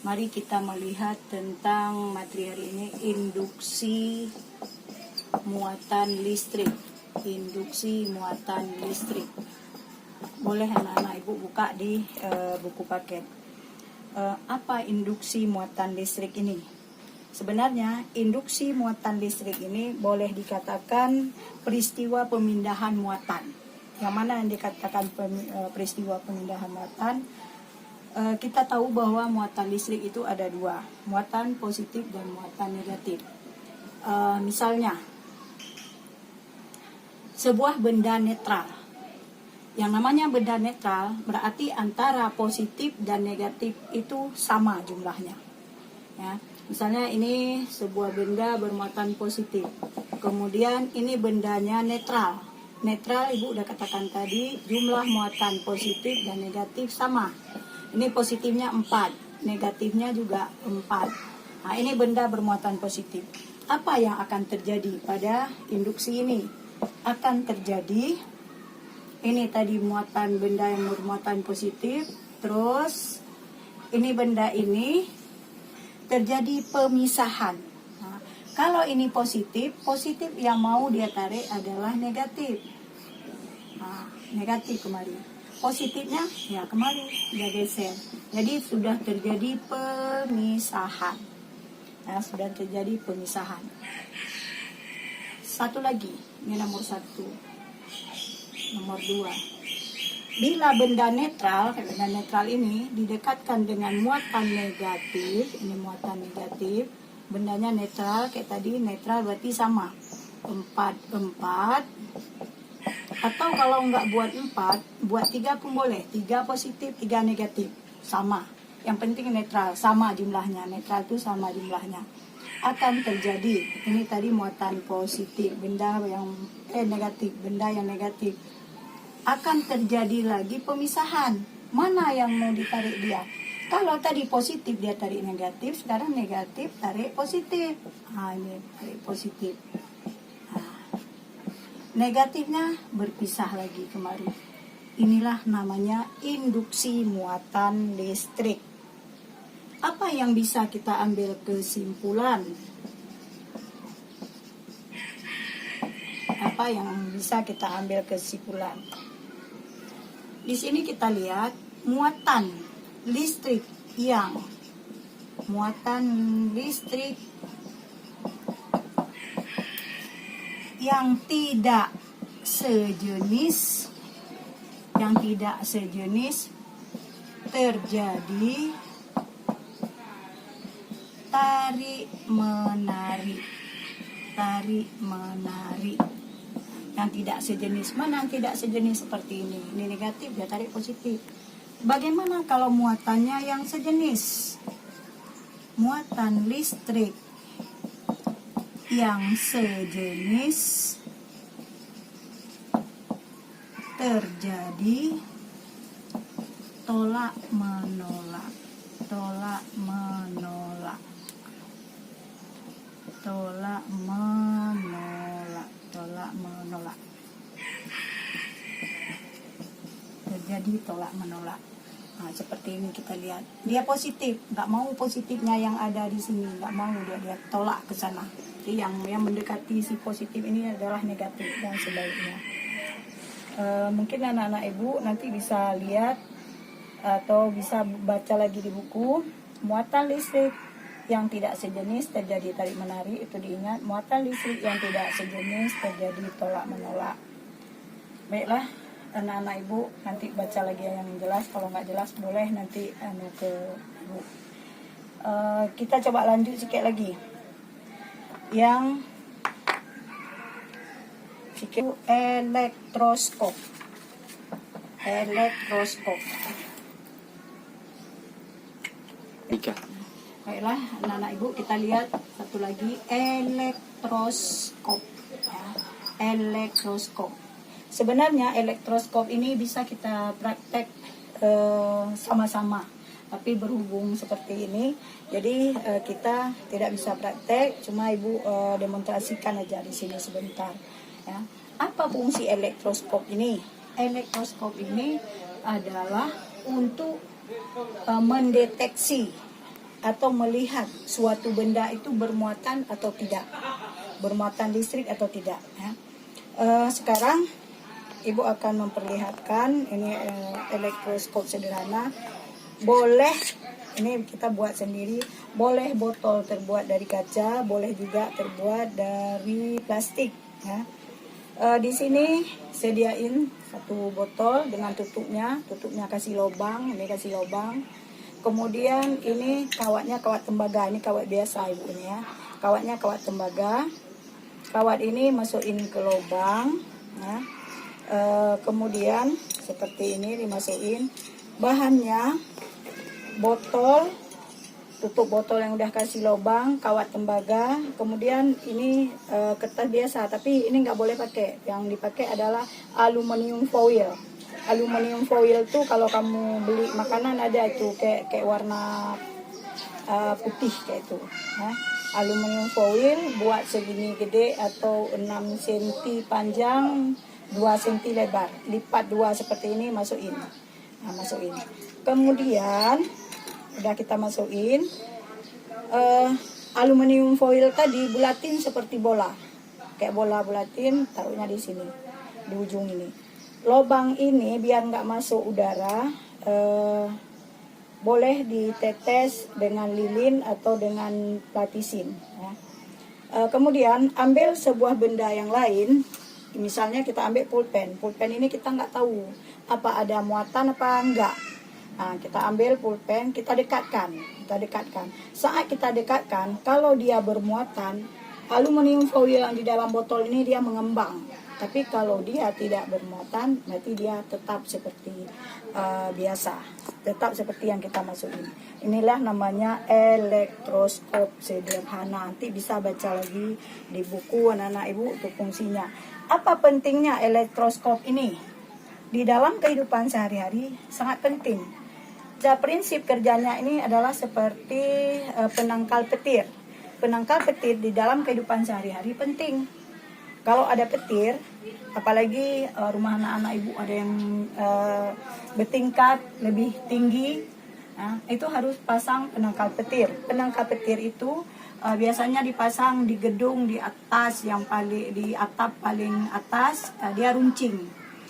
Mari kita melihat tentang materi hari ini, induksi muatan listrik. Induksi muatan listrik. Boleh anak-anak ibu buka di buku paket. Apa induksi muatan listrik ini? Sebenarnya induksi muatan listrik ini boleh dikatakan peristiwa pemindahan muatan. Yang mana yang dikatakan peristiwa pemindahan muatan? Kita tahu bahwa muatan listrik itu ada dua, muatan positif dan muatan negatif. Misalnya, sebuah benda netral. Yang namanya benda netral berarti antara positif dan negatif itu sama jumlahnya. Ya, misalnya ini sebuah benda bermuatan positif. Kemudian ini bendanya netral. Netral ibu udah katakan tadi, jumlah muatan positif dan negatif sama. Ini positifnya 4, negatifnya juga 4. Nah, ini benda bermuatan positif. Apa yang akan terjadi pada induksi ini? Akan terjadi, ini tadi muatan benda yang bermuatan positif, terus ini benda ini terjadi pemisahan. Nah, kalau ini positif, positif yang mau dia tarik adalah negatif. Nah, negatif kemari. Positifnya ya kembali dia geser. Jadi sudah terjadi pemisahan. Ya, sudah terjadi pemisahan. Satu lagi, ini nomor 1. Nomor 2. Bila benda netral ini didekatkan dengan muatan negatif, ini muatan negatif, bendanya netral kayak tadi, netral berarti sama. 4. Atau kalau nggak buat 4, buat 3 pun boleh. 3 positif, 3 negatif. Sama. Yang penting netral, sama jumlahnya. Netral itu sama jumlahnya. Akan terjadi, ini tadi muatan positif, benda yang negatif, benda yang negatif. Akan terjadi lagi pemisahan. Mana yang mau ditarik dia? Kalau tadi positif dia tarik negatif, sekarang negatif tarik positif. Nah, ini tarik positif. Negatifnya berpisah lagi kemari. Inilah namanya induksi muatan listrik. Apa yang bisa kita ambil kesimpulan? Apa yang bisa kita ambil kesimpulan? Di sini kita lihat muatan listrik yang tidak sejenis terjadi tarik menarik. Yang tidak sejenis, mana yang tidak sejenis seperti ini negatif, dia tarik positif. Bagaimana kalau muatannya yang sejenis? Muatan listrik yang sejenis terjadi tolak menolak. Terjadi tolak menolak. Nah, seperti ini kita lihat. Dia positif, nggak mau positifnya yang ada di sini, nggak mau dia tolak ke sana. Jadi yang mendekati si positif ini adalah negatif dan sebaliknya. Mungkin anak-anak ibu nanti bisa lihat atau bisa baca lagi di buku. Muatan listrik yang tidak sejenis terjadi tarik menarik, itu diingat. Muatan listrik yang tidak sejenis terjadi tolak menolak. Baiklah anak-anak ibu, nanti baca lagi yang jelas. Kalau nggak jelas boleh nanti ke ibu. Kita coba lanjut sedikit lagi. Yang elektroskop. Baiklah anak-anak ibu, kita lihat satu lagi, elektroskop. Elektroskop. Sebenarnya elektroskop ini bisa kita praktek sama-sama, tapi berhubung seperti ini, jadi kita tidak bisa praktek, cuma ibu demonstrasikan aja di sini sebentar. Ya. Apa fungsi elektroskop ini? Elektroskop ini adalah untuk mendeteksi atau melihat suatu benda itu bermuatan atau tidak, bermuatan listrik atau tidak. Ya. Sekarang Ibu akan memperlihatkan ini elektroskop sederhana. Boleh ini kita buat sendiri, boleh botol terbuat dari kaca, boleh juga terbuat dari plastik. Ya. Di sini sediain satu botol dengan tutupnya kasih lubang, ini kasih lubang. Kemudian ini kawatnya kawat tembaga, ini kawat biasa Ibu ini ya. Kawatnya kawat tembaga. Kawat ini masukin ke lubang. Ya. Kemudian seperti ini dimasukin. Bahannya botol, tutup botol yang udah kasih lubang, kawat tembaga, kemudian ini kertas biasa, tapi ini nggak boleh pakai. Yang dipakai adalah aluminium foil. Aluminium foil tuh kalau kamu beli makanan ada itu kayak warna putih kayak itu. Aluminium foil buat segini gede atau 6 cm panjang, 2 cm lebar, lipat 2 seperti ini, masukin. Masukin. Kemudian udah kita masukin aluminium foil tadi, bulatin seperti bola, kayak bola bulatin, taruhnya di sini di ujung ini. Lubang ini biar nggak masuk udara, boleh ditetes dengan lilin atau dengan platisin. Ya. Kemudian ambil sebuah benda yang lain, misalnya kita ambil pulpen. Pulpen ini kita nggak tahu apa ada muatan apa enggak. Kita ambil pulpen, kita dekatkan. Saat kita dekatkan, kalau dia bermuatan, aluminium foil yang di dalam botol ini dia mengembang. Tapi kalau dia tidak bermuatan, berarti dia tetap seperti biasa, tetap seperti yang kita masukin. Inilah namanya elektroskop sederhana. Nanti bisa baca lagi di buku anak-anak Ibu untuk fungsinya. Apa pentingnya elektroskop ini? Di dalam kehidupan sehari-hari sangat penting. Prinsip kerjanya ini adalah seperti penangkal petir. Penangkal petir di dalam kehidupan sehari-hari penting. Kalau ada petir, apalagi rumah anak-anak Ibu ada yang bertingkat lebih tinggi, itu harus pasang penangkal petir. Penangkal petir itu biasanya dipasang di gedung di atas, yang paling di atap paling atas, dia runcing.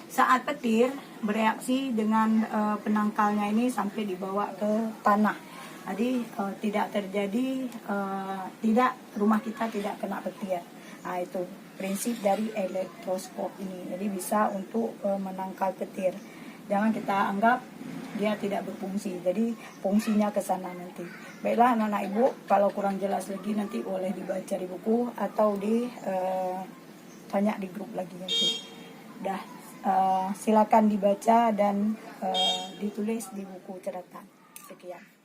Saat petir bereaksi dengan penangkalnya ini sampai dibawa ke tanah. Jadi tidak terjadi, rumah kita tidak kena petir. Itu prinsip dari elektroskop ini. Jadi bisa untuk menangkal petir. Jangan kita anggap dia tidak berfungsi. Jadi fungsinya ke sana nanti. Baiklah anak-anak Ibu, kalau kurang jelas lagi nanti boleh dibaca di buku atau tanya di grup lagi nanti. Silakan dibaca dan ditulis di buku catatan. Sekian.